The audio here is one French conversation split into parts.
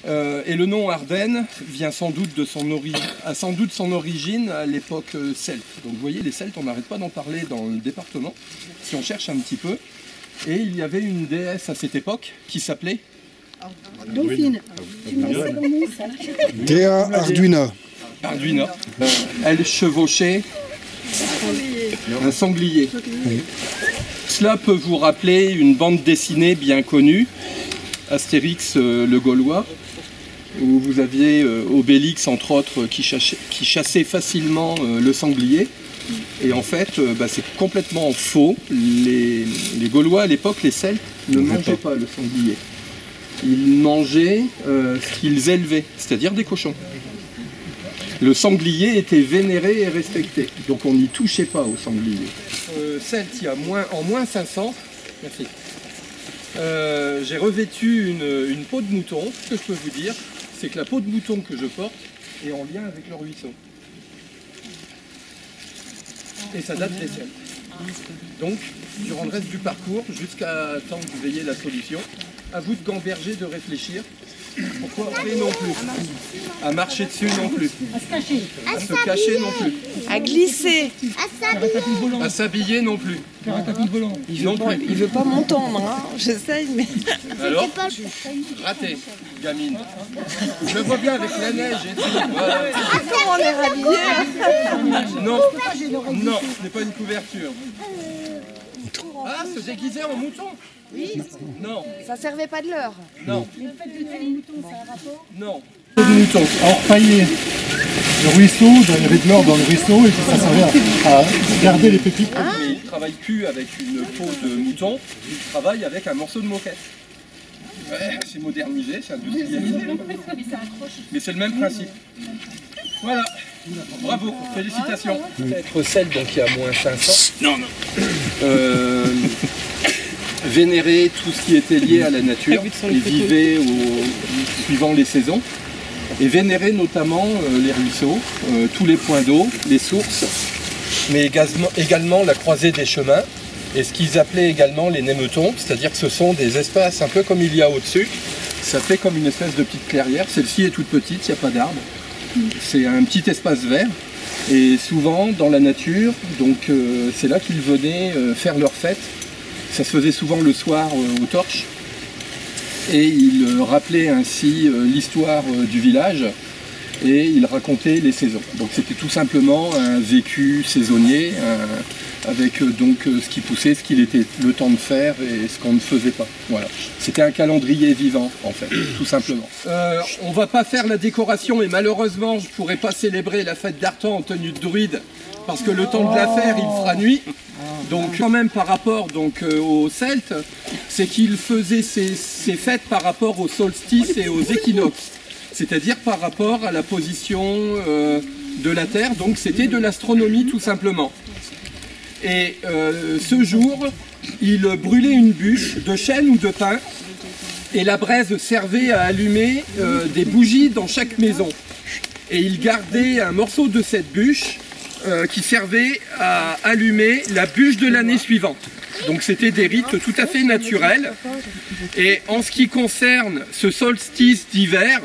Et le nom Ardennes vient sans doute de son origine à l'époque celte. Donc vous voyez, les Celtes, on n'arrête pas d'en parler dans le département, si on cherche un petit peu. Et il y avait une déesse à cette époque qui s'appelait Dauphine. Dea Arduina. Arduina. Elle chevauchait un sanglier. Cela peut vous rappeler une bande dessinée bien connue, Astérix le Gaulois, où vous aviez Obélix, entre autres, qui chassait facilement le sanglier. Et en fait, c'est complètement faux. Les Gaulois, à l'époque, les Celtes, ne mangeaient pas le sanglier. Ils mangeaient ce qu'ils élevaient, c'est-à-dire des cochons. Le sanglier était vénéré et respecté, donc on n'y touchait pas au sanglier. Celte, il y a en moins 500, merci. J'ai revêtu une peau de mouton. Ce que je peux vous dire, c'est que la peau de mouton que je porte est en lien avec le ruisseau. Et ça date des Celtes. Donc, durant le reste du parcours, jusqu'à temps que vous ayez la solution, à vous de gamberger, de réfléchir. Pourquoi appeler non plus? À marcher dessus non plus. À se cacher. À se cacher non plus. À glisser. À s'habiller non plus. Faire un tapis volant. Il veut pas m'entendre, hein. J'essaye, mais... Alors, raté, gamine. Je vois bien avec la neige et tout. Voilà. Comment on est rhabillés? Non, non, ce n'est pas une couverture. Ah, se déguiser en mouton? Oui. Non. Ça servait pas de l'heure. Non. Le fait de tuer les moutons, ça a un rapport? Non. De mouton. Alors pailler le ruisseau, il y avait de l'or dans le ruisseau et puis ça servait à garder les pépites. Mais il ne travaille plus avec une peau de mouton, il travaille avec un morceau de moquette. Ouais, c'est modernisé, c'est industrialisé. Mais c'est le même principe. Voilà. Bravo, félicitations. Être Celte, donc il y a moins 500. Non, non. Vénérer tout ce qui était lié à la nature. Ils vivaient suivant les saisons. Et vénérer notamment les ruisseaux, tous les points d'eau, les sources, mais également la croisée des chemins, et ce qu'ils appelaient également les németons, c'est-à-dire que ce sont des espaces un peu comme il y a au-dessus. Ça fait comme une espèce de petite clairière. Celle-ci est toute petite, il n'y a pas d'arbre. C'est un petit espace vert. Et souvent dans la nature, donc c'est là qu'ils venaient faire leur fête. Ça se faisait souvent le soir aux torches. Et il rappelait ainsi l'histoire du village et il racontait les saisons. Donc c'était tout simplement un vécu saisonnier avec donc ce qui poussait, ce qu'il était le temps de faire et ce qu'on ne faisait pas. Voilà. C'était un calendrier vivant en fait, tout simplement. On va pas faire la décoration et malheureusement je pourrais pas célébrer la fête d'Artan en tenue de druide parce que le temps de la faire il fera nuit. Donc quand même par rapport donc, aux Celtes, c'est qu'ils faisaient ces fêtes par rapport aux solstices et aux équinoxes, c'est-à-dire par rapport à la position de la Terre, donc c'était de l'astronomie tout simplement. Et ce jour, ils brûlaient une bûche de chêne ou de pin, et la braise servait à allumer des bougies dans chaque maison. Et ils gardaient un morceau de cette bûche qui servait à allumer la bûche de l'année suivante. Donc c'était des rites tout à fait naturels. Et en ce qui concerne ce solstice d'hiver,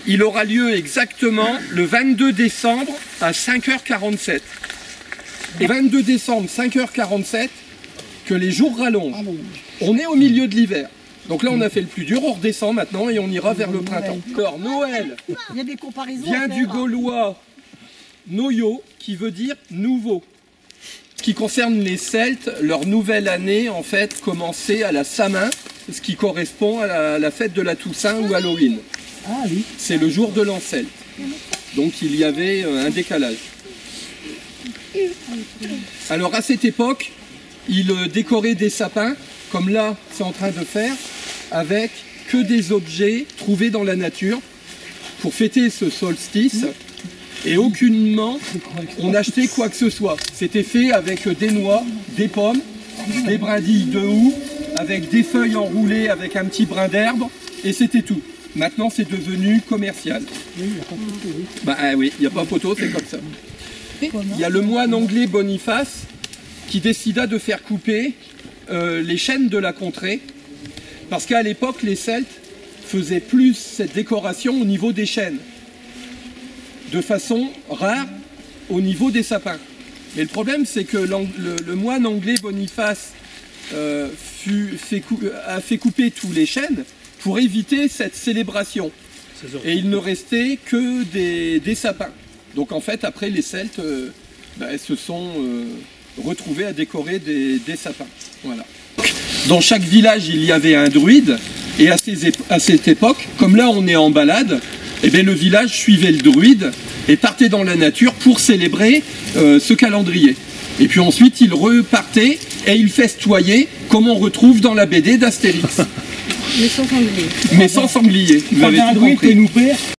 il aura lieu exactement le 22 décembre à 5h47. Et 22 décembre, 5h47, que les jours rallongent. On est au milieu de l'hiver. Donc là, on a fait le plus dur, on redescend maintenant et on ira vers le printemps. Alors, Noël Il y a des comparaisons vient du gaulois Noyo, qui veut dire nouveau. Ce qui concerne les Celtes, leur nouvelle année, en fait, commençait à la Samin, ce qui correspond à la fête de la Toussaint ou Halloween. Ah oui. C'est le jour de l'an celte. Donc il y avait un décalage. Alors à cette époque, ils décoraient des sapins, comme là c'est en train de faire, avec que des objets trouvés dans la nature pour fêter ce solstice. Et aucunement on achetait quoi que ce soit. C'était fait avec des noix, des pommes, des brindilles de houx, avec des feuilles enroulées avec un petit brin d'herbe, et c'était tout. Maintenant c'est devenu commercial. Oui, il n'y a pas photo, oui. Bah oui, il n'y a pas photo, c'est comme ça. Il y a le moine anglais Boniface qui décida de faire couper les chênes de la contrée, parce qu'à l'époque les Celtes faisaient plus cette décoration au niveau des chênes, de façon rare au niveau des sapins. Mais le problème, c'est que le moine anglais Boniface a fait couper tous les chênes pour éviter cette célébration. Et il ne restait que des sapins. Donc en fait, après, les Celtes se sont retrouvés à décorer des sapins. Voilà. Dans chaque village, il y avait un druide. Et à cette époque, comme là on est en balade, eh bien, le village suivait le druide et partait dans la nature pour célébrer ce calendrier. Et puis ensuite, il repartait et il festoyait, comme on retrouve dans la BD d'Astérix. Mais sans sanglier. Mais sans sanglier, vous avez tout compris.